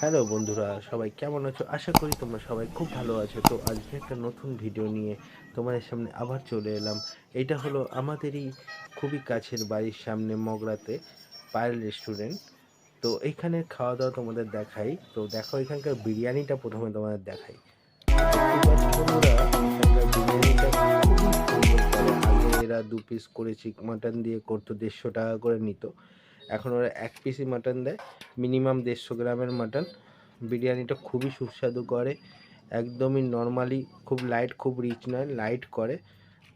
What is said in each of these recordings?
Hello বন্ধুরা, সবাই কেমন আছো? আশা করি তোমরা সবাই খুব ভালো আছো। তো আজকে একটা নতুন ভিডিও নিয়ে তোমাদের সামনে আবার চলে এলাম। এটা হলো আমাদেরই খুবই কাছের বাড়ির সামনে মগরাতে পায়েল রেস্টুরেন্ট। তো এইখানে খাওয়া দাওয়া তোমাদের দেখাই। তো দেখো, এখানকার বিরিয়ানিটা প্রথমে তোমাদের দেখাই। দেখতেই পাচ্ছ বন্ধুরা, এখানকার বিরিয়ানিটা খুবই সুন্দর করে। আগে এরা 2 পিস করে মাটন দিয়ে করতো, 150 টাকা করে নিত। এখন ওরা 1 পিসই মাটন দেয়, মিনিমাম 150 গ্রামের মাটন। বিরিয়ানিটা খুবই সুস্বাদু করে, একদমই নর্মালি, খুব লাইট, খুব রিচ নয়, লাইট করে।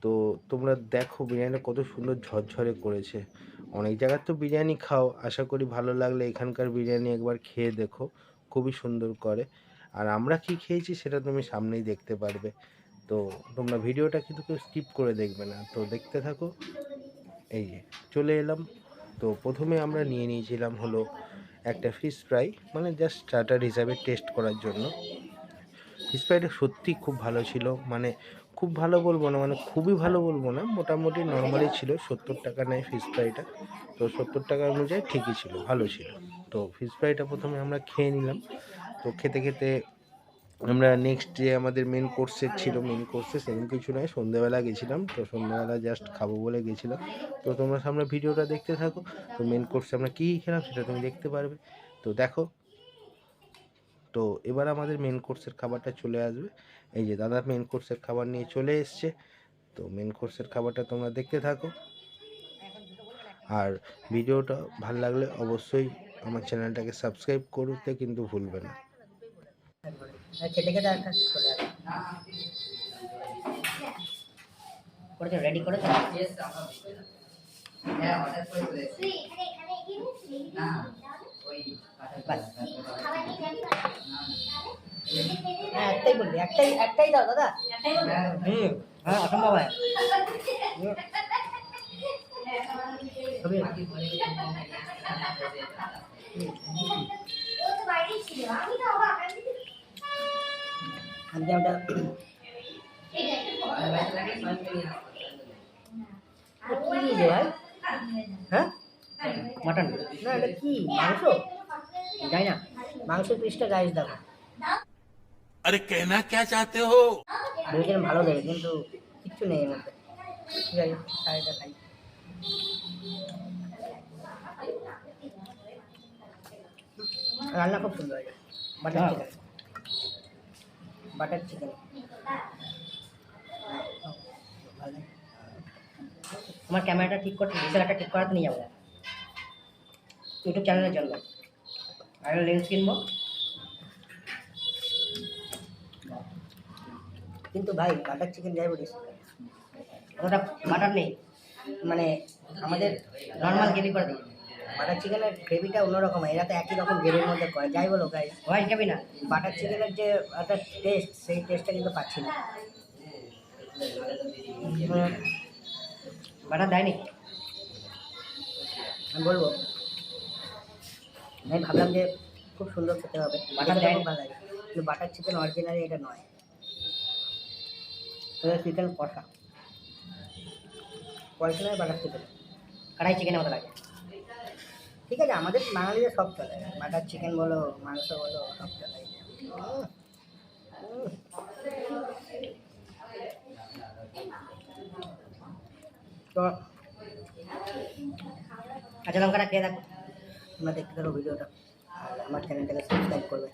তো তোমরা দেখো বিরিয়ানিটা কত সুন্দর ঝরঝরে করেছে। অনেক জায়গার তো বিরিয়ানি খাও, আশা করি ভালো লাগলে এখানকার বিরিয়ানি একবার খেয়ে দেখো, খুবই সুন্দর করে। আর আমরা কি খেয়েছি সেটা তুমি সামনেই দেখতে পারবে। তো তোমরা ভিডিওটা কিন্তু কেউ স্কিপ করে দেখবে না, তো দেখতে থাকো। এই যে চলে এলাম। তো প্রথমে আমরা নিয়ে নিয়েছিলাম হলো একটা ফিশ ফ্রাই, মানে জাস্ট স্টার্টার হিসাবে টেস্ট করার জন্য। ফিশ ফ্রাইটা সত্যি খুব ভালো ছিল, মানে খুব ভালো বলবো না, মানে খুবই ভালো বলবো না, মোটামুটি নর্মালি ছিল। 70 টাকা নেয় ফিশ ফ্রাইটা, তো 70 টাকা অনুযায়ী ঠিকই ছিল, ভালো ছিল। তো ফিশ ফ্রাইটা প্রথমে আমরা খেয়ে নিলাম। তো খেতে খেতে আমরা নেক্সট যে আমাদের মেন কোর্সের ছিল, মেন কোর্সে সেরকম কিছু নয়, সন্ধ্যেবেলা গেছিলাম। তো সন্ধ্যেবেলা জাস্ট খাবো বলে গেছিলাম। তো তোমরা সামনে ভিডিওটা দেখতে থাকো। তো মেন কোর্সে আমরা কী খেলাম সেটা তুমি দেখতে পারবে। তো দেখো, তো এবার আমাদের মেন কোর্সের খাবারটা চলে আসবে। এই যে দাদা মেন কোর্সের খাবার নিয়ে চলে এসছে। তো মেন কোর্সের খাবারটা তোমরা দেখতে থাকো। আর ভিডিওটা ভালো লাগলে অবশ্যই আমার চ্যানেলটাকে সাবস্ক্রাইব করতে কিন্তু ভুলবে না। খেতে খেতে একটা চলে আসে করেছো, রেডি করেছো? হ্যাঁ, একটাই বলবি, একটাই একটাই দাও দাদা। হ্যাঁ, অসম্ভব হয়। আমি ওটা কি রে ভাই? হ্যাঁ, মাটন না, এটা কি মাংস? যাই না, মাংসের পিসটা গাইস দেখো। अरे कहना क्या चाहते हो? ভেবেছিলাম ভালো দেবে, কিন্তু কিচ্ছু নেই এর মধ্যে। ঠিক আছে, শাড়িটা খাই। রান্না খুব সুন্দর হয়েছে। বাটার চিকেন, বাটার চিকেন আমার ক্যামেরাটা ঠিক করতে, ডিসেলারটা ঠিক করাতে নিয়ে যাবো ইউটিউব চ্যানেলের জন্য। আর লেন্স কিনবো, কিন্তু ভাই বাটার চিকেন যাই বলিস, ওটা বাটার নেই, মানে আমাদের নর্মাল গ্রেভি করে দিই। বাটার চিকেনের গ্রেভিটা অন্যরকম হয়, এরা তো একই রকম গ্রেভির মধ্যে করে। যাই বলো গাইস, হোয়াইট গ্রেভি না, বাটার চিকেনের যে একটা টেস্ট, সেই টেস্টটা কিন্তু পাচ্ছি না। বাটার দেয়নি, আমি বলবো, আমি ভাবলাম যে খুব সুন্দর খেতে হবে, বাটার দেয়, খুব ভালো লাগে, কিন্তু বাটার চিকেন অরিজিনালি এটা নয়, এটা চিকেন কষা, অরিজিনাল বাটার চিকেন, কড়াই চিকেনের মতো লাগে। ঠিক আছে, আমাদের বাঙালিদের সব চলে, বাটার চিকেন বলো, মাংস বলো, সব চলে। তো কাঁচা লঙ্কাটা খেয়ে দেখো, তোমরা দেখতে থাকো ভিডিওটা, আর আমার চ্যানেলটাকে সাবস্ক্রাইব করবে।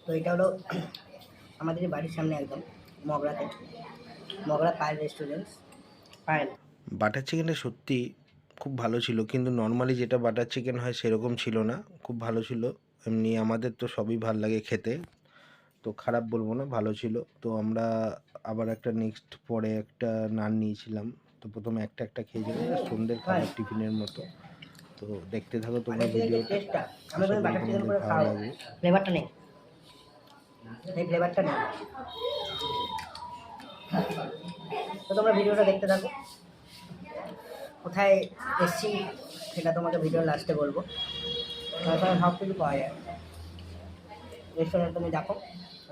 তো এটা হলো আমাদের বাড়ির সামনে একদম মগরাতে, মগরা পায়েল রেস্টুরেন্টস, পায়েল। বাটার চিকেনটা সত্যি খুব ভালো ছিল, কিন্তু নর্মালি যেটা বাটার চিকেন হয় সেরকম ছিল না, খুব ভালো ছিল। এমনি আমাদের তো সবই ভাল লাগে খেতে, তো খারাপ বলবো না, ভালো ছিল। তো আমরা আবার একটা নেক্সট পরে একটা নান নিয়েছিলাম। তো প্রথমে একটা একটা খেয়েছিলাম, সন্ধ্যের খাবার টিফিনের মতো। তো দেখতে থাকো তোমরা ভিডিওটা, আশা করি তোমাদের ভালো লাগবে। ফ্লেভারটা নেই, এই ফ্লেভারটা নেই। তো তোমরা ভিডিওটা দেখতে থাকো, কোথায় এসছি সেটা তোমাকে ভিডিও লাস্টে বলবো। তারপরে সব কিছু পাওয়া যায় রেস্টুরেন্ট, তুমি দেখো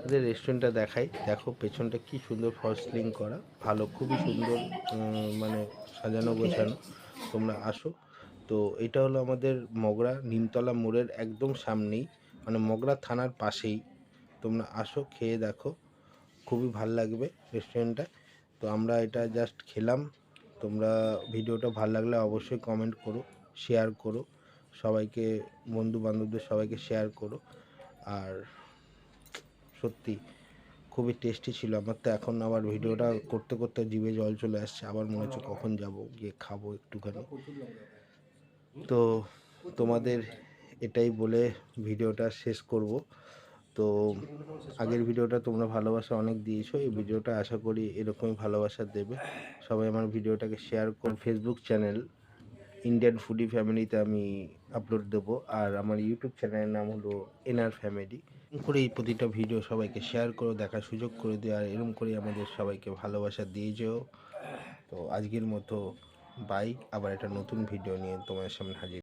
ওদের রেস্টুরেন্টটা দেখাই, দেখো পেছনটা কি সুন্দর ফল সিলিং করা, ভালো, খুবই সুন্দর, মানে সাজানো গোছানো। তোমরা আসো। তো এটা হলো আমাদের মগরা নিমতলা মোড়ের একদম সামনেই, মানে মগরা থানার পাশেই। তোমরা আসো, খেয়ে দেখো, খুবই ভাল লাগবে রেস্টুরেন্টটা। তো আমরা এটা জাস্ট খেলাম। তোমরা ভিডিওটা ভালো লাগলে অবশ্যই কমেন্ট করো, শেয়ার করো, সবাইকে, বন্ধু বান্ধবদের সবাইকে শেয়ার করো। আর সত্যি খুবই টেস্টি ছিল। আমার তো এখন আবার ভিডিওটা করতে করতে জিভে জল চলে আসছে, আবার মনে হচ্ছে কখন যাব গিয়ে খাবো একটুখানি। তো তোমাদের এটাই বলে ভিডিওটা শেষ করব। তো আগের ভিডিওটা তোমরা ভালোবাসা অনেক দিয়েছো, এই ভিডিওটা আশা করি এরকমই ভালোবাসা দেবে। সবাই আমার ভিডিওটাকে শেয়ার করুন। ফেসবুক চ্যানেল ইন্ডিয়ান ফুডি ফ্যামিলিতে আমি আপলোড দেবো, আর আমার ইউটিউব চ্যানেলের নাম হলো এনআর ফ্যামিলি। এরকম করে এই প্রতিটা ভিডিও সবাইকে শেয়ার করো, দেখার সুযোগ করে দিও, আর এরকম করে আমাদের সবাইকে ভালোবাসা দিয়ে যেও। তো আজকের মতো বাই, আবার একটা নতুন ভিডিও নিয়ে তোমার সামনে হাজির।